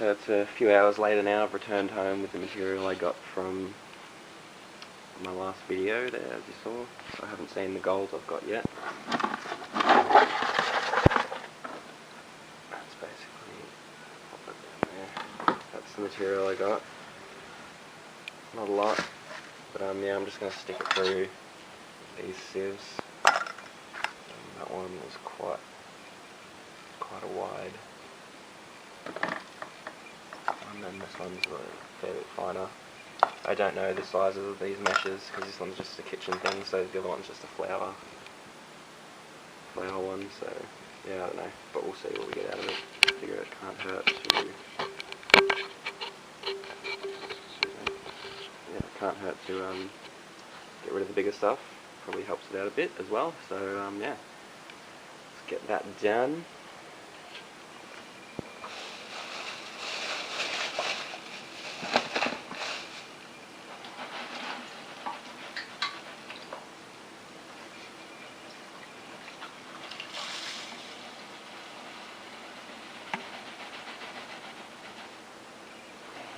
so it's a few hours later now. I've returned home with the material I got from my last video there, as you saw. So I haven't seen the gold I've got yet. That's basically, pop that down there. That's the material I got. Not a lot, but yeah, I'm just going to stick it through these sieves. That one was quite a wide, and then this one's a fair bit finer. I don't know the sizes of these meshes because this one's just a kitchen thing, so the other one's just a flower one. So yeah, I don't know, but we'll see what we get out of it. I figure it can't hurt to get rid of the bigger stuff. Probably helps it out a bit as well. So yeah, let's get that done.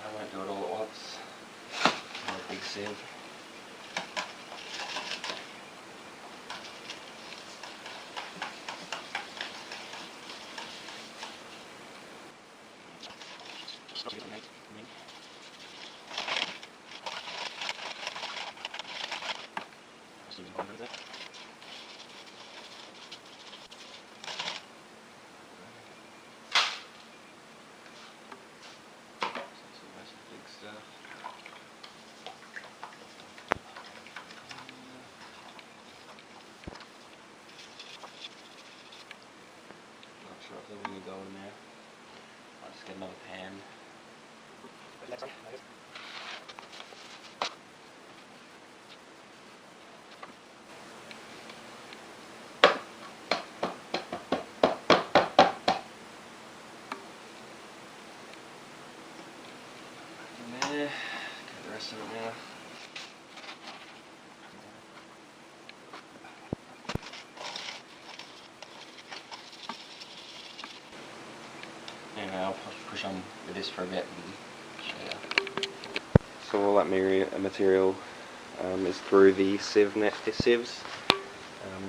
I won't do it all at once. Not a big sieve. If there's any gold in there, I'll just get another pan. In there, get the rest of it now. Anyway, I'll push on with this for a bit and show you. So all that material is through the sieves.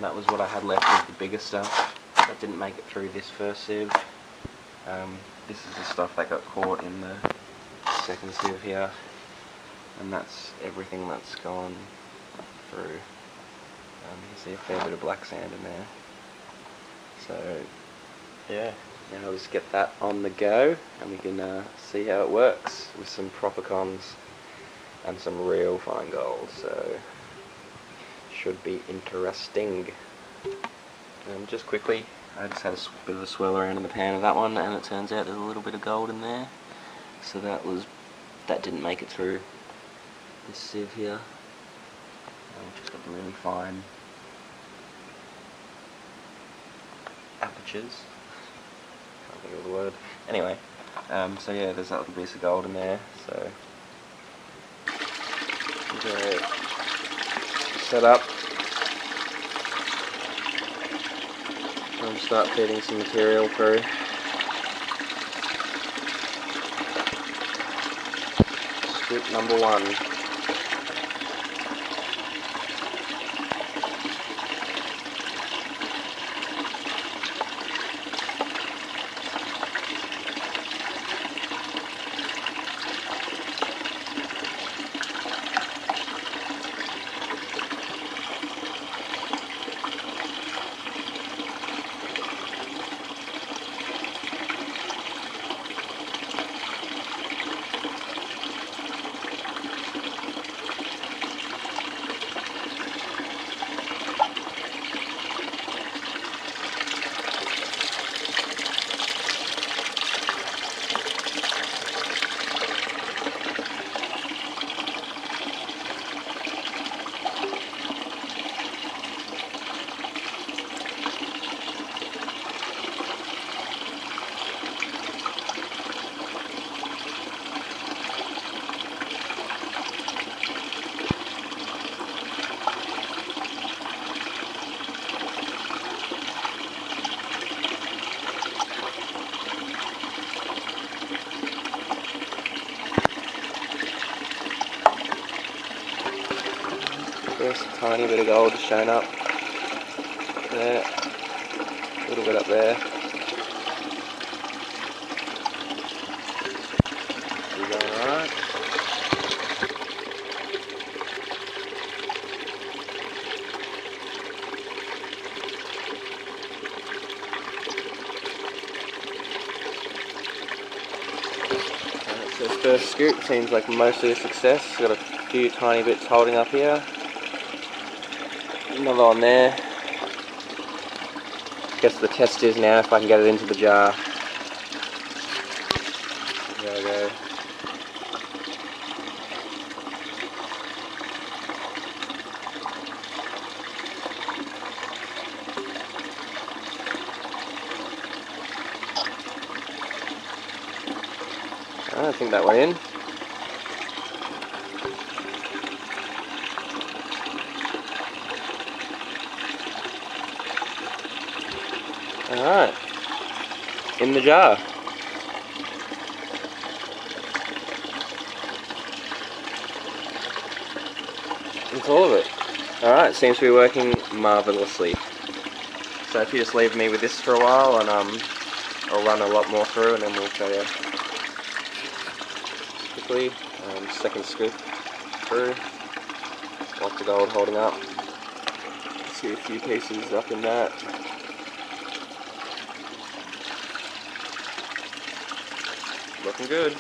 That was what I had left of the bigger stuff. That didn't make it through this first sieve. This is the stuff that got caught in the second sieve here. And that's everything that's gone through. You see a fair bit of black sand in there. So yeah. Now let's get that on the go and we can see how it works with some proper cons and some real fine gold, so should be interesting. Just quickly, I just had a bit of a swirl around in the pan of that one, and it turns out there's a little bit of gold in there, so that didn't make it through this sieve here. We've just got the really fine apertures. Can't think of the word. Anyway, so yeah, there's that little piece of gold in there. So set up and start feeding some material through. Scoop number 1. tiny bit of gold just showing up there, a little bit up there. We're going alright. So this first scoop seems like mostly a success. Got a few tiny bits holding up here. Another one there. Guess the test is now if I can get it into the jar. There we go. I think that went in. Alright, in the jar. That's all of it. Alright, seems to be working marvellously. So if you just leave me with this for a while, and I'll run a lot more through, and then we'll show you quickly. Second scoop through. Lots of gold holding up. See a few pieces up in that. Looking good.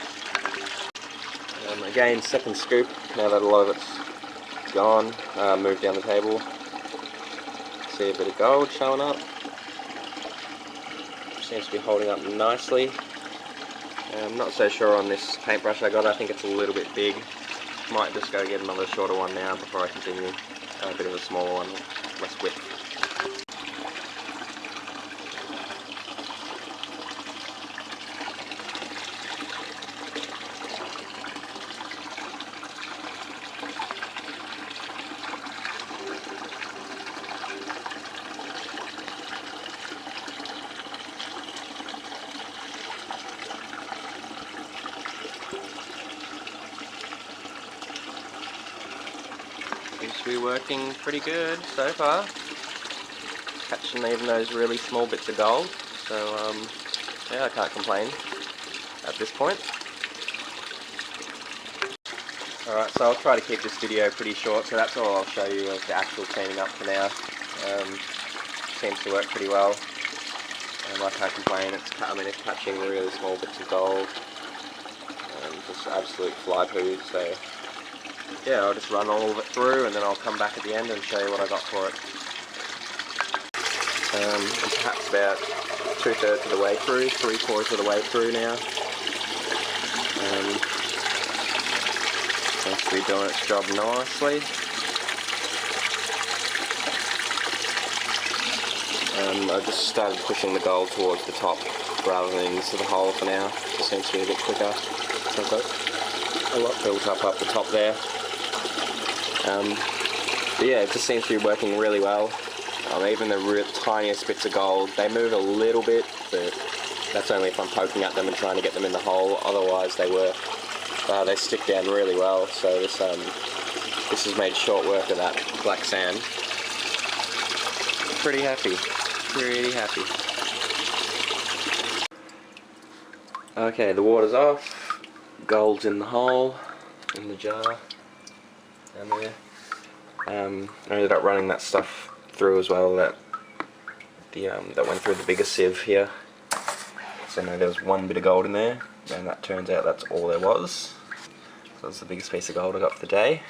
Again, second scoop, now that a lot of it's gone. Move down the table. See a bit of gold showing up. Seems to be holding up nicely. I'm not so sure on this paintbrush I got, I think it's a little bit big. Might just go get another shorter one now before I continue. A bit of a smaller one, less width. Seems to be working pretty good so far. Catching even those really small bits of gold. So yeah, I can't complain at this point. Alright, so I'll try to keep this video pretty short, so that's all I'll show you of the actual cleaning up for now. Seems to work pretty well. I can't complain, it's catching really small bits of gold. Just absolute fly poo, so yeah, I'll just run all of it through and then I'll come back at the end and show you what I got for it. I'm perhaps about 2/3 of the way through, 3/4 of the way through now. Seems to be doing its job nicely. I just started pushing the gold towards the top rather than into the hole for now. It seems to be a bit quicker. So I've got a lot built up the top there. But yeah, it just seems to be working really well. Even the tiniest bits of gold, they move a little bit, but that's only if I'm poking at them and trying to get them in the hole. Otherwise they work. They stick down really well, so this has made short work of that black sand. Pretty happy. Pretty happy. Okay, the water's off. Gold's in the hole, in the jar, down there. I ended up running that stuff through as well. That went through the bigger sieve here. So now there's one bit of gold in there, and that turns out that's all there was. So that's the biggest piece of gold I got for the day.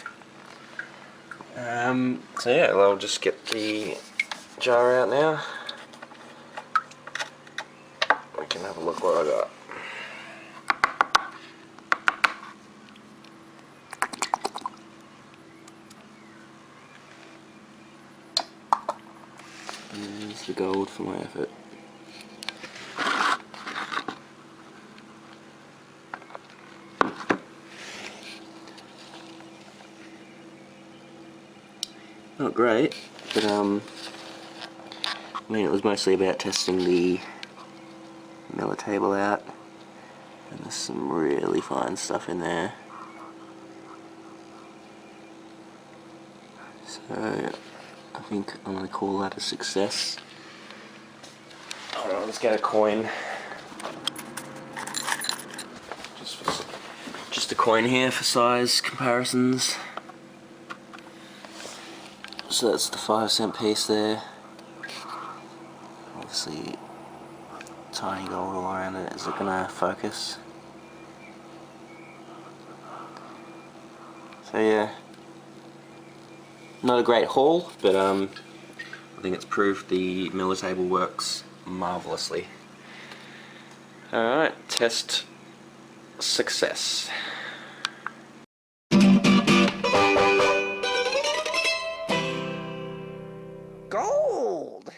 So yeah, I'll just get the jar out now. We can have a look what I got. There's the gold for my effort. Not great, but I mean it was mostly about testing the miller table out, and there's some really fine stuff in there. So So I think I'm going to call that a success. Hold on, let's get a coin. Just a coin here for size comparisons. So that's the 5-cent piece there. Obviously, tiny gold all around it. Is it gonna focus? So yeah, not a great haul, but I think it's proved the miller table works marvelously. Alright, test success. Gold!